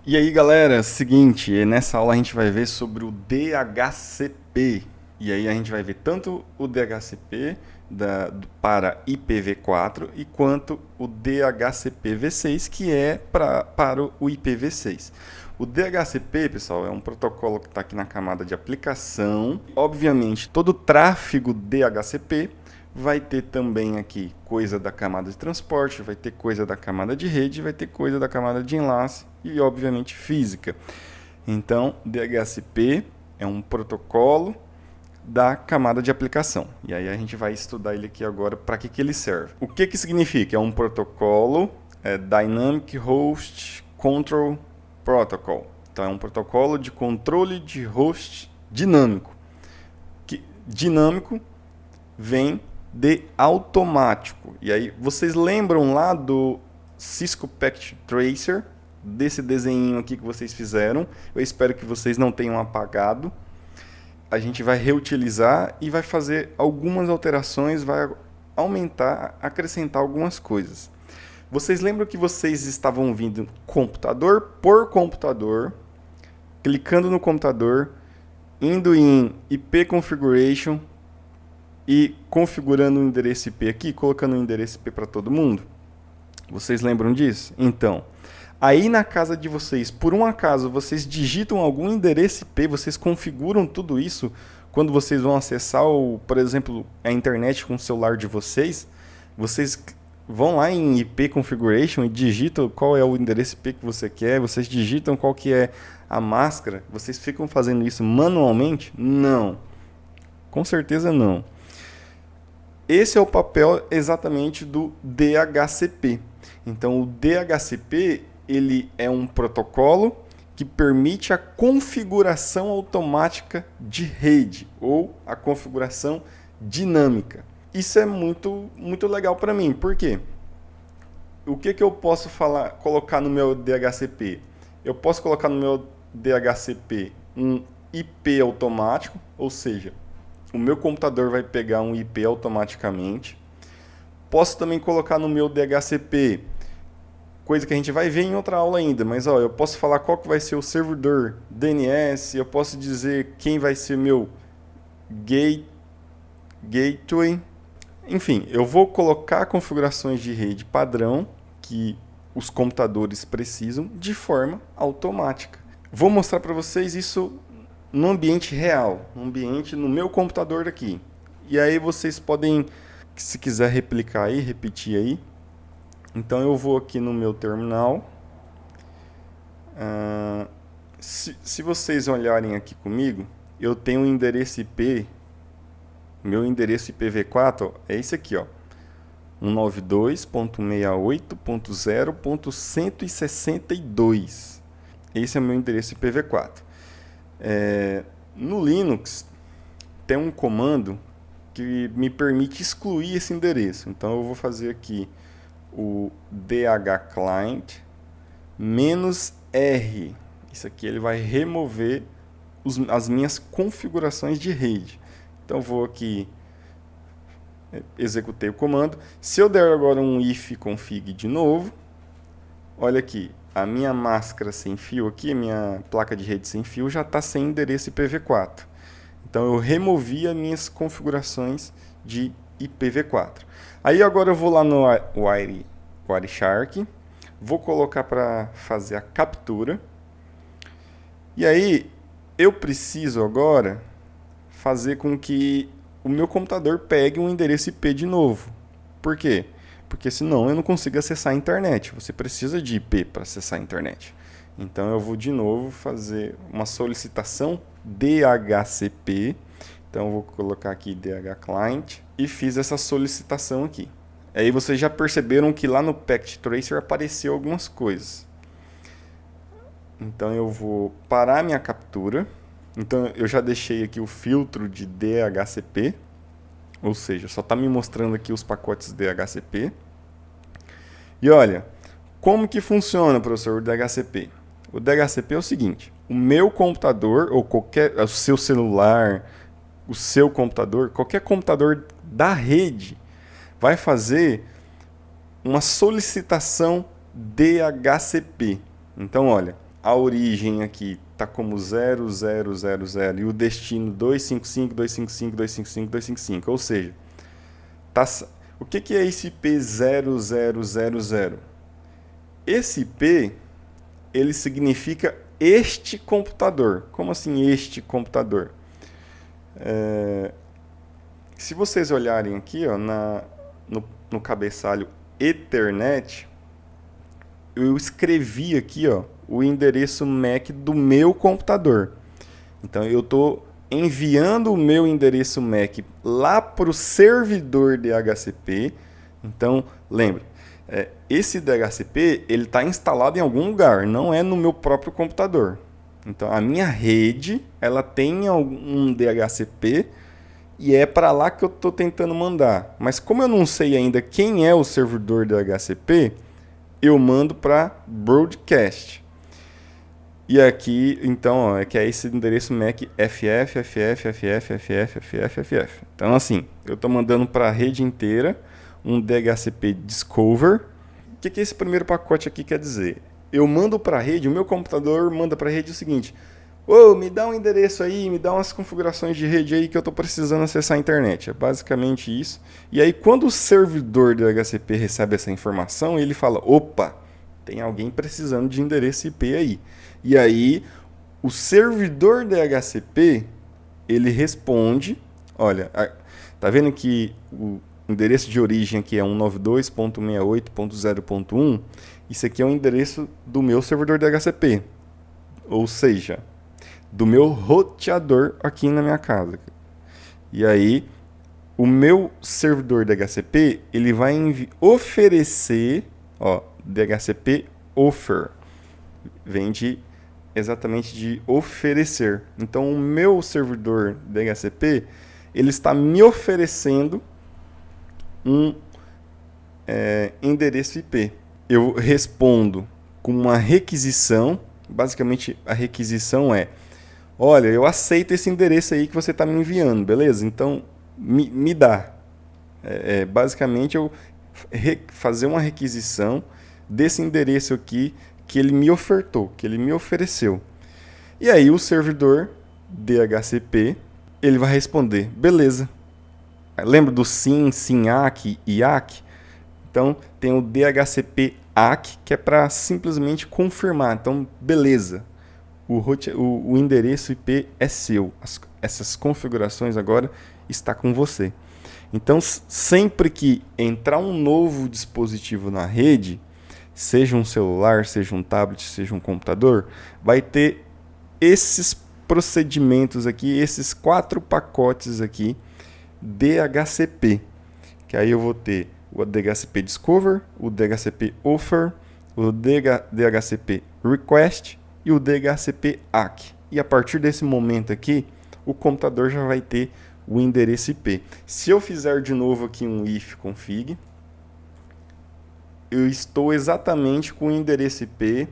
E aí, galera, seguinte, nessa aula a gente vai ver sobre o DHCP. E aí a gente vai ver tanto o DHCP para IPv4 e quanto o DHCP v6, que é para o IPv6. O DHCP, pessoal, é um protocolo que está aqui na camada de aplicação. Obviamente, todo o tráfego DHCP vai ter também aqui coisa da camada de transporte, vai ter coisa da camada de rede, vai ter coisa da camada de enlace e, obviamente, física. Então, DHCP é um protocolo da camada de aplicação. E aí a gente vai estudar ele aqui agora para que ele serve. O que significa? É um protocolo Dynamic Host Control Protocol. Então, é um protocolo de controle de host dinâmico. Dinâmico vem de automático. E aí, vocês lembram lá do Cisco Packet Tracer, desse desenho aqui que vocês fizeram? Eu espero que vocês não tenham apagado. A gente vai reutilizar e vai fazer algumas alterações, vai aumentar, acrescentar algumas coisas. Vocês lembram que vocês estavam vindo computador por computador, clicando no computador, indo em IP Configuration e configurando o endereço IP aqui, colocando o endereço IP para todo mundo? Vocês lembram disso? Então, aí na casa de vocês, por um acaso, vocês digitam algum endereço IP, vocês configuram tudo isso quando vocês vão acessar, por exemplo, a internet com o celular de vocês vão lá em IP Configuration e digitam qual é o endereço IP que você quer, vocês digitam qual que é a máscara, vocês ficam fazendo isso manualmente? Não. Com certeza não. Esse é o papel exatamente do DHCP. Então, o DHCP ele é um protocolo que permite a configuração automática de rede ou a configuração dinâmica. Isso é muito legal para mim. Por quê? O que eu posso colocar no meu DHCP? Eu posso colocar no meu DHCP um IP automático, ou seja, o meu computador vai pegar um IP automaticamente. Posso também colocar no meu DHCP, coisa que a gente vai ver em outra aula ainda, mas eu posso falar qual que vai ser o servidor DNS, eu posso dizer quem vai ser meu gateway. Enfim, eu vou colocar configurações de rede padrão que os computadores precisam de forma automática. Vou mostrar para vocês isso no ambiente real, no meu computador aqui. E aí vocês podem, se quiser replicar aí, repetir aí. Então eu vou aqui no meu terminal. Se vocês olharem aqui comigo, eu tenho um endereço IP. Meu endereço IPv4 é esse aqui, 192.68.0.162. Esse é o meu endereço IPv4. No Linux tem um comando que me permite excluir esse endereço. Então eu vou fazer aqui o dhclient -r. Isso aqui ele vai remover as minhas configurações de rede. Então vou aqui, executei o comando. Se eu der agora um ifconfig de novo, olha aqui, a minha máscara sem fio aqui, a minha placa de rede sem fio já está sem endereço IPv4. Então eu removi as minhas configurações de IPv4. Aí agora eu vou lá no Wireshark, vou colocar para fazer a captura. E aí eu preciso agora fazer com que o meu computador pegue um endereço IP de novo. Por quê? Porque senão eu não consigo acessar a internet. Você precisa de IP para acessar a internet. Então eu vou de novo fazer uma solicitação DHCP. Então eu vou colocar aqui dhclient e fiz essa solicitação aqui. Aí vocês já perceberam que lá no Packet Tracer apareceu algumas coisas. Então eu vou parar minha captura. Então eu já deixei aqui o filtro de DHCP, ou seja, só está me mostrando aqui os pacotes DHCP. E olha, como que funciona, professor, o DHCP? O DHCP é o seguinte, o meu computador, ou o seu celular, o seu computador, qualquer computador da rede, vai fazer uma solicitação DHCP. Então, olha, a origem aqui está como 0000 e o destino 255.255.255.255. Ou seja, o que é esse IP 0000? Esse IP, ele significa este computador. Como assim este computador? Se vocês olharem aqui, ó, no cabeçalho Ethernet, eu escrevi aqui, ó, o endereço MAC do meu computador. Então eu estou enviando o meu endereço MAC lá para o servidor DHCP. Então, lembre, esse DHCP ele está instalado em algum lugar, não é no meu próprio computador. Então a minha rede ela tem um DHCP e é para lá que eu estou tentando mandar. Mas como eu não sei ainda quem é o servidor DHCP, eu mando para broadcast. E aqui, então, ó, que é esse endereço MAC FF. Então, assim, eu estou mandando para a rede inteira um DHCP Discover. O que esse primeiro pacote aqui quer dizer? Eu mando para a rede, o meu computador manda para a rede o seguinte: me dá um endereço aí, me dá umas configurações de rede aí que eu estou precisando acessar a internet. É basicamente isso. E aí, quando o servidor do DHCP recebe essa informação, ele fala: opa, tem alguém precisando de endereço IP aí. E aí, o servidor DHCP, ele responde, olha, tá vendo que o endereço de origem aqui é 192.68.0.1? Isso aqui é o endereço do meu servidor DHCP, ou seja, do meu roteador aqui na minha casa. E aí, o meu servidor DHCP, ele vai oferecer, ó, DHCP offer, vem exatamente de oferecer. Então, o meu servidor DHCP, ele está me oferecendo um endereço IP. Eu respondo com uma requisição. Basicamente, a requisição é: olha, eu aceito esse endereço aí que você está me enviando, beleza? Então, me dá. Basicamente, eu fazer uma requisição desse endereço aqui que ele me ofertou, que ele me ofereceu. E aí o servidor DHCP, ele vai responder: beleza. Lembra do SYN, SYNACK e IAC? Então, tem o DHCP ACK, que é para simplesmente confirmar. Então, beleza. O endereço IP é seu. Essas configurações agora está com você. Então, sempre que entrar um novo dispositivo na rede, seja um celular, seja um tablet, seja um computador, vai ter esses procedimentos aqui, esses 4 pacotes aqui, DHCP. Que aí eu vou ter o DHCP Discover, o DHCP Offer, o DHCP Request e o DHCP ACK. E a partir desse momento aqui, o computador já vai ter o endereço IP. Se eu fizer de novo aqui um if config, eu estou exatamente com o endereço IP,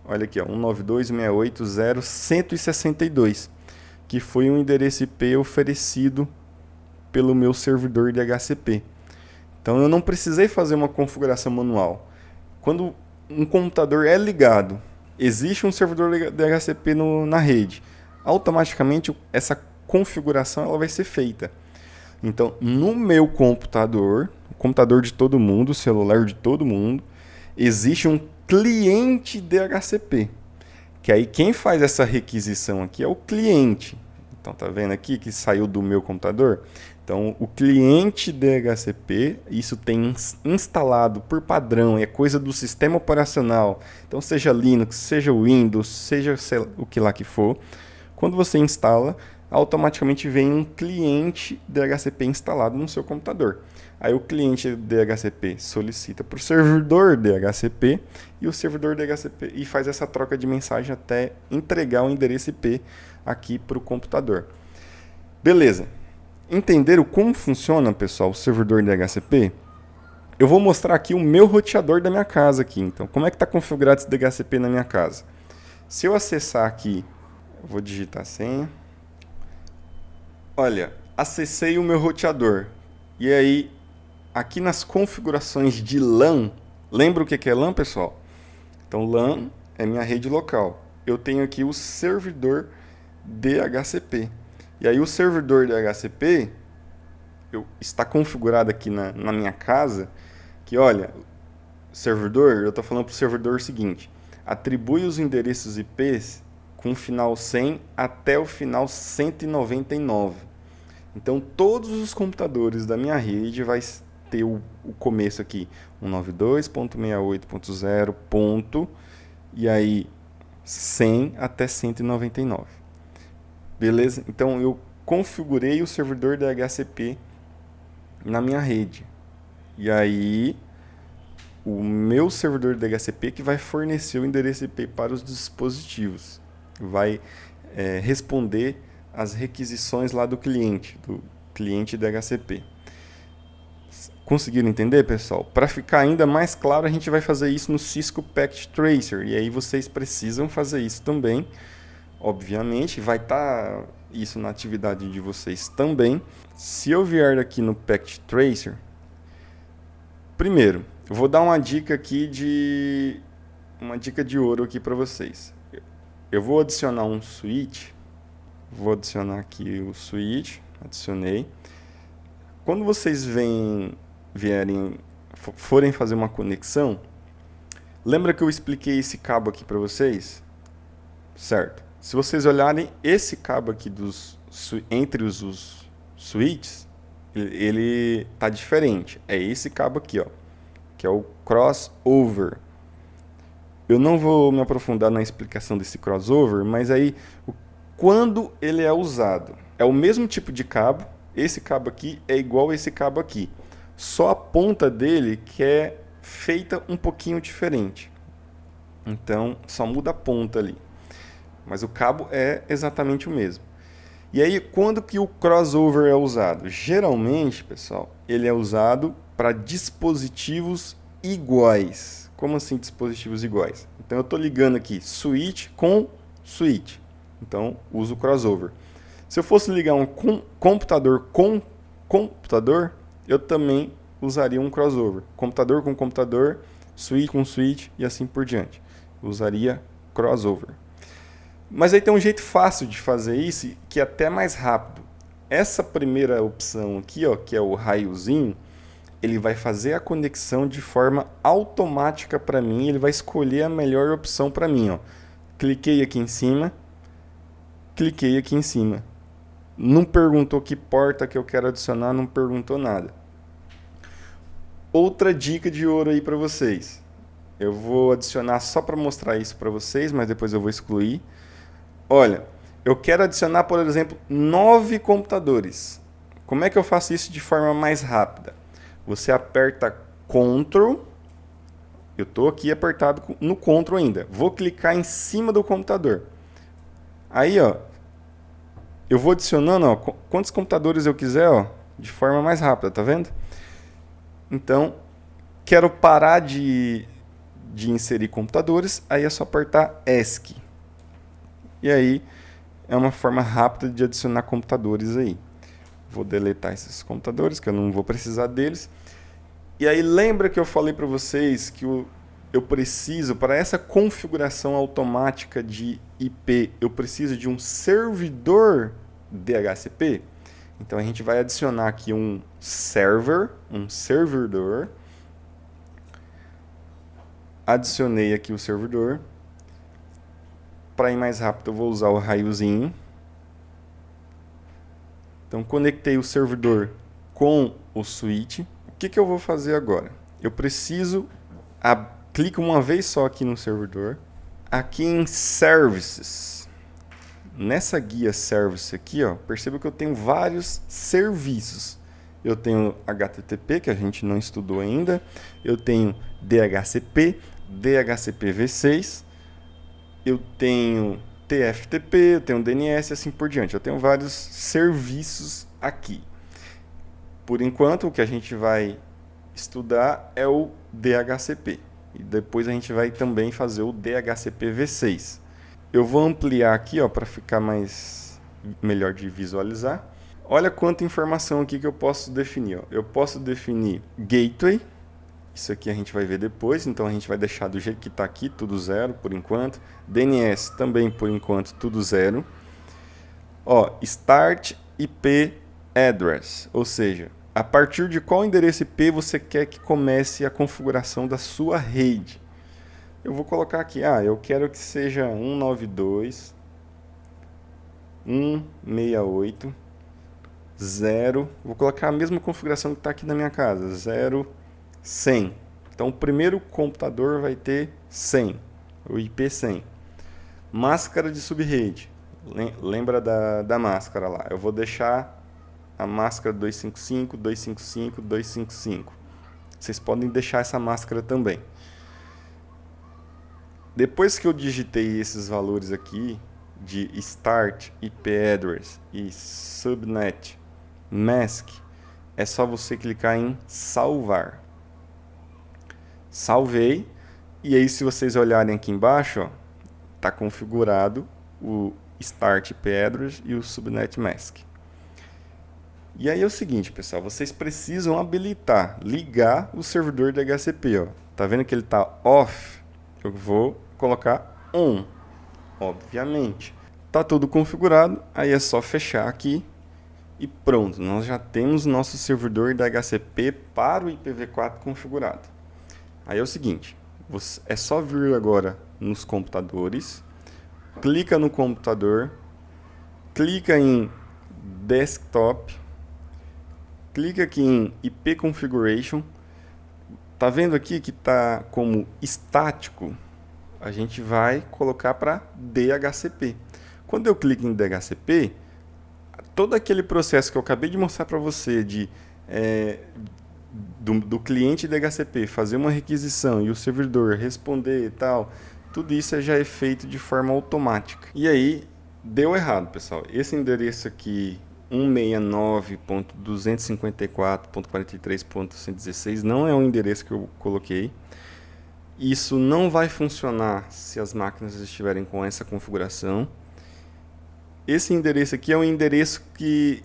olha aqui, ó, 192.168.0.162, que foi um endereço IP oferecido pelo meu servidor DHCP. Então eu não precisei fazer uma configuração manual. Quando um computador é ligado, existe um servidor DHCP na rede, automaticamente essa configuração ela vai ser feita. Então, no meu computador, o computador de todo mundo, o celular de todo mundo, existe um cliente DHCP. Que aí quem faz essa requisição aqui é o cliente. Então, tá vendo aqui que saiu do meu computador? Então, o cliente DHCP, isso tem instalado por padrão, é coisa do sistema operacional. Então, seja Linux, seja Windows, seja o que lá que for, quando você instala, automaticamente vem um cliente DHCP instalado no seu computador. Aí o cliente DHCP solicita para o servidor DHCP e o servidor DHCP e faz essa troca de mensagem até entregar o endereço IP aqui para o computador. Beleza. Entenderam como funciona, pessoal, o servidor DHCP? Eu vou mostrar aqui o meu roteador da minha casa aqui. Então, como é que está configurado esse DHCP na minha casa? Se eu acessar aqui, eu vou digitar a senha. Olha, acessei o meu roteador. E aí, aqui nas configurações de LAN, lembra o que é LAN, pessoal? Então, LAN é minha rede local. Eu tenho aqui o servidor DHCP. E aí o servidor DHCP está configurado aqui na minha casa, que olha, servidor, eu estou falando para o servidor o seguinte, atribui os endereços IPs com o final 100 até o final 199. Então todos os computadores da minha rede vai ter o começo aqui, 192.68.0. Ponto, e aí 100 até 199. Beleza? Então eu configurei o servidor DHCP na minha rede. E aí o meu servidor DHCP que vai fornecer o endereço IP para os dispositivos. Vai responder as requisições lá do cliente DHCP. Conseguiram entender, pessoal? Para ficar ainda mais claro, a gente vai fazer isso no Cisco Packet Tracer. E aí vocês precisam fazer isso também. Obviamente, vai estar isso na atividade de vocês também. Se eu vier aqui no Packet Tracer, primeiro, eu vou dar uma dica aqui uma dica de ouro aqui para vocês. Eu vou adicionar um switch. Vou adicionar aqui o switch. Adicionei. Quando vocês forem fazer uma conexão, lembra que eu expliquei esse cabo aqui para vocês? Certo. Se vocês olharem esse cabo aqui entre os switches, ele tá diferente. É esse cabo aqui, ó, que é o crossover. Eu não vou me aprofundar na explicação desse crossover, mas aí quando ele é usado, é o mesmo tipo de cabo. Esse cabo aqui é igual a esse cabo aqui. Só a ponta dele que é feita um pouquinho diferente. Então, só muda a ponta ali. Mas o cabo é exatamente o mesmo. E aí, quando que o crossover é usado? Geralmente, pessoal, ele é usado para dispositivos iguais. Como assim dispositivos iguais? Então, eu estou ligando aqui switch com switch. Então, uso o crossover. Se eu fosse ligar um computador com computador, eu também usaria um crossover. Computador com computador, switch com switch e assim por diante. Usaria crossover. Mas aí tem um jeito fácil de fazer isso, que é até mais rápido. Essa primeira opção aqui, ó, que é o raiozinho, ele vai fazer a conexão de forma automática para mim, ele vai escolher a melhor opção para mim, ó. Cliquei aqui em cima. Não perguntou que porta que eu quero adicionar, não perguntou nada. Outra dica de ouro aí para vocês. Eu vou adicionar só para mostrar isso para vocês, mas depois eu vou excluir. Olha, eu quero adicionar, por exemplo, 9 computadores. Como é que eu faço isso de forma mais rápida? Você aperta Ctrl. Eu estou aqui apertado no Ctrl ainda. Vou clicar em cima do computador. Aí, ó, eu vou adicionando, ó, quantos computadores eu quiser, ó, de forma mais rápida, tá vendo? Então, quero parar de inserir computadores, aí é só apertar ESC. E aí, é uma forma rápida de adicionar computadores aí. Vou deletar esses computadores, que eu não vou precisar deles. E aí, lembra que eu falei para vocês que eu preciso, para essa configuração automática de IP, eu preciso de um servidor DHCP? Então, a gente vai adicionar aqui um servidor. Adicionei aqui o servidor. Para ir mais rápido, eu vou usar o raiozinho. Então, conectei o servidor com o switch. O que eu vou fazer agora? Eu preciso... clico uma vez só aqui no servidor. Aqui em Services. Nessa guia Service aqui, ó, perceba que eu tenho vários serviços. Eu tenho HTTP, que a gente não estudou ainda. Eu tenho DHCP, DHCP v6. Eu tenho TFTP, eu tenho DNS e assim por diante. Eu tenho vários serviços aqui. Por enquanto, o que a gente vai estudar é o DHCP. E depois a gente vai também fazer o DHCP v6. Eu vou ampliar aqui para ficar melhor de visualizar. Olha quanta informação aqui que eu posso definir. Ó. Eu posso definir Gateway. Isso aqui a gente vai ver depois, então a gente vai deixar do jeito que está aqui, tudo 0 por enquanto. DNS também por enquanto tudo 0. Ó, Start IP Address, ou seja, a partir de qual endereço IP você quer que comece a configuração da sua rede. Eu vou colocar aqui, eu quero que seja 192.168.0. Vou colocar a mesma configuração que está aqui na minha casa, 0.100. Então o primeiro computador vai ter 100, o IP 100. Máscara de subrede. Lembra da máscara lá? Eu vou deixar a máscara 255, 255, 255. Vocês podem deixar essa máscara também. Depois que eu digitei esses valores aqui de Start IP Address e Subnet Mask, é só você clicar em salvar. Salvei, e aí se vocês olharem aqui embaixo, está configurado o Start IP Address e o Subnet Mask. E aí é o seguinte, pessoal, vocês precisam habilitar, ligar o servidor de DHCP. Ó. Tá vendo que ele está off? Eu vou colocar on, obviamente. Tá tudo configurado, aí é só fechar aqui e pronto. Nós já temos nosso servidor da DHCP para o IPv4 configurado. Aí é o seguinte, é só vir agora nos computadores, clica no computador, clica em Desktop, clica aqui em IP Configuration. Tá vendo aqui que está como estático? A gente vai colocar para DHCP. Quando eu clico em DHCP, todo aquele processo que eu acabei de mostrar para você do cliente DHCP fazer uma requisição e o servidor responder e tal, tudo isso já é feito de forma automática. E aí, deu errado, pessoal. Esse endereço aqui, 169.254.43.116, não é o endereço que eu coloquei. Isso não vai funcionar se as máquinas estiverem com essa configuração. Esse endereço aqui é um endereço que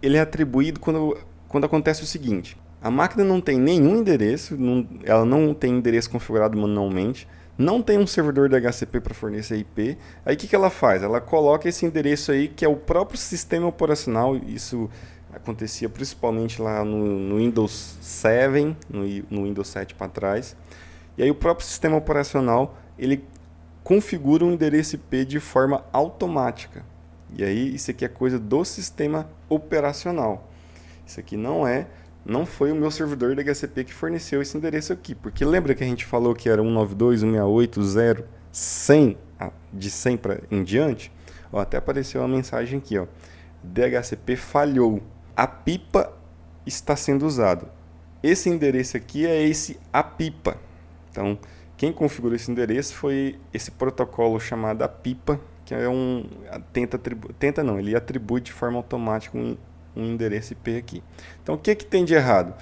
ele é atribuído quando acontece o seguinte. A máquina não tem nenhum endereço, ela não tem endereço configurado manualmente, não tem um servidor de DHCP para fornecer IP. Aí o que ela faz? Ela coloca esse endereço aí, que é o próprio sistema operacional. Isso acontecia principalmente lá no Windows 7, no Windows 7 para trás. E aí o próprio sistema operacional, ele configura um endereço IP de forma automática. E aí isso aqui é coisa do sistema operacional. Isso aqui não foi o meu servidor DHCP que forneceu esse endereço aqui. Porque lembra que a gente falou que era 192.168.0.100, de 100 em diante? Ó, até apareceu uma mensagem aqui, ó. DHCP falhou. A pipa está sendo usado. Esse endereço aqui é esse APIPA. Então, quem configurou esse endereço foi esse protocolo chamado APIPA, que é ele atribui de forma automática um endereço IP aqui. Então, o que tem de errado?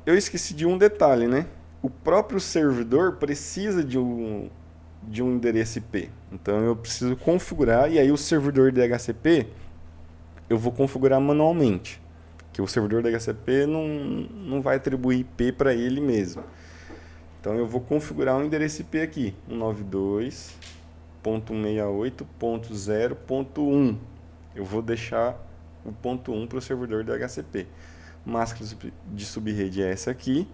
Eu esqueci de um detalhe, né? O próprio servidor precisa de um endereço IP. Então, eu preciso configurar, e aí o servidor DHCP eu vou configurar manualmente. Que o servidor DHCP não vai atribuir IP para ele mesmo. Então eu vou configurar um endereço IP aqui, 192.168.0.1. Eu vou deixar o ponto 1 para o servidor DHCP. Máscara de subrede é essa aqui.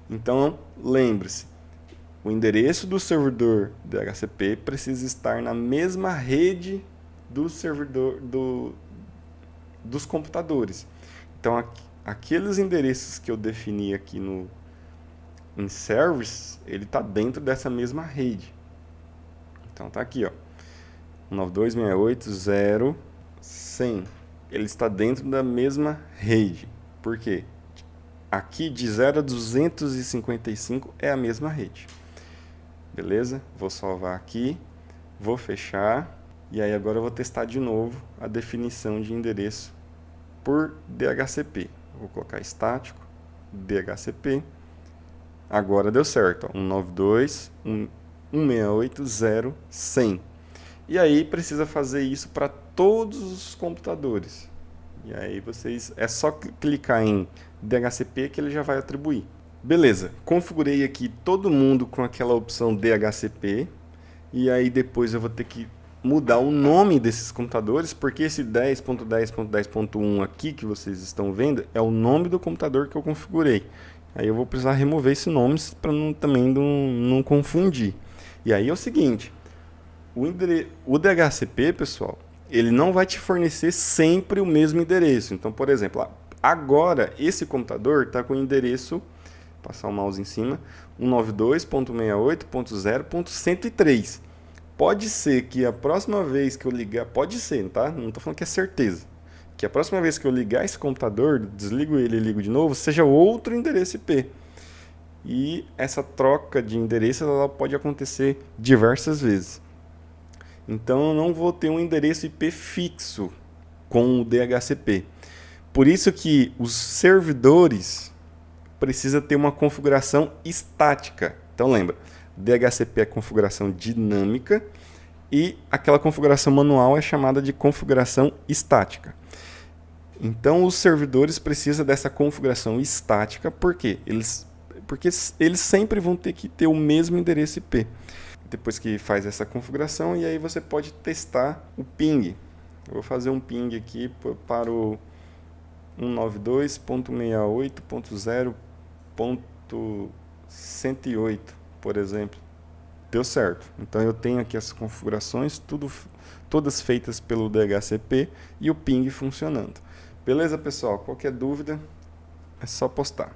Então, lembre-se, o endereço do servidor DHCP precisa estar na mesma rede do servidor dos computadores. Então, aqueles endereços que eu defini aqui em service, ele está dentro dessa mesma rede. Então tá aqui, ó, 192.168.0.100. Ele está dentro da mesma rede. Por quê? Aqui de 0 a 255 é a mesma rede. Beleza? Vou salvar aqui, vou fechar, e aí agora eu vou testar de novo a definição de endereço por DHCP. Vou colocar estático, DHCP. Agora deu certo, 192.168.0.100. E aí precisa fazer isso para todos os computadores. E aí é só clicar em DHCP que ele já vai atribuir. Beleza, configurei aqui todo mundo com aquela opção DHCP. E aí depois eu vou ter que mudar o nome desses computadores, porque esse 10.10.10.1 aqui que vocês estão vendo é o nome do computador que eu configurei. Aí eu vou precisar remover esses nomes para também não confundir. E aí é o seguinte, o DHCP, pessoal, ele não vai te fornecer sempre o mesmo endereço. Então, por exemplo, agora esse computador está com o endereço, passar o mouse em cima, 192.68.0.103. Pode ser que a próxima vez que eu ligar, pode ser, tá? Não estou falando que é certeza. Que a próxima vez que eu ligar esse computador, desligo ele e ligo de novo, seja outro endereço IP. E essa troca de endereço ela pode acontecer diversas vezes. Então eu não vou ter um endereço IP fixo com o DHCP. Por isso que os servidores precisam ter uma configuração estática. Então lembra, DHCP é configuração dinâmica e aquela configuração manual é chamada de configuração estática. Então os servidores precisam dessa configuração estática, por quê? Porque eles sempre vão ter que ter o mesmo endereço IP. Depois que faz essa configuração, e aí você pode testar o ping. Eu vou fazer um ping aqui para o 192.68.0.108, por exemplo. Deu certo. Então eu tenho aqui as configurações, todas feitas pelo DHCP e o ping funcionando. Beleza, pessoal? Qualquer dúvida é só postar.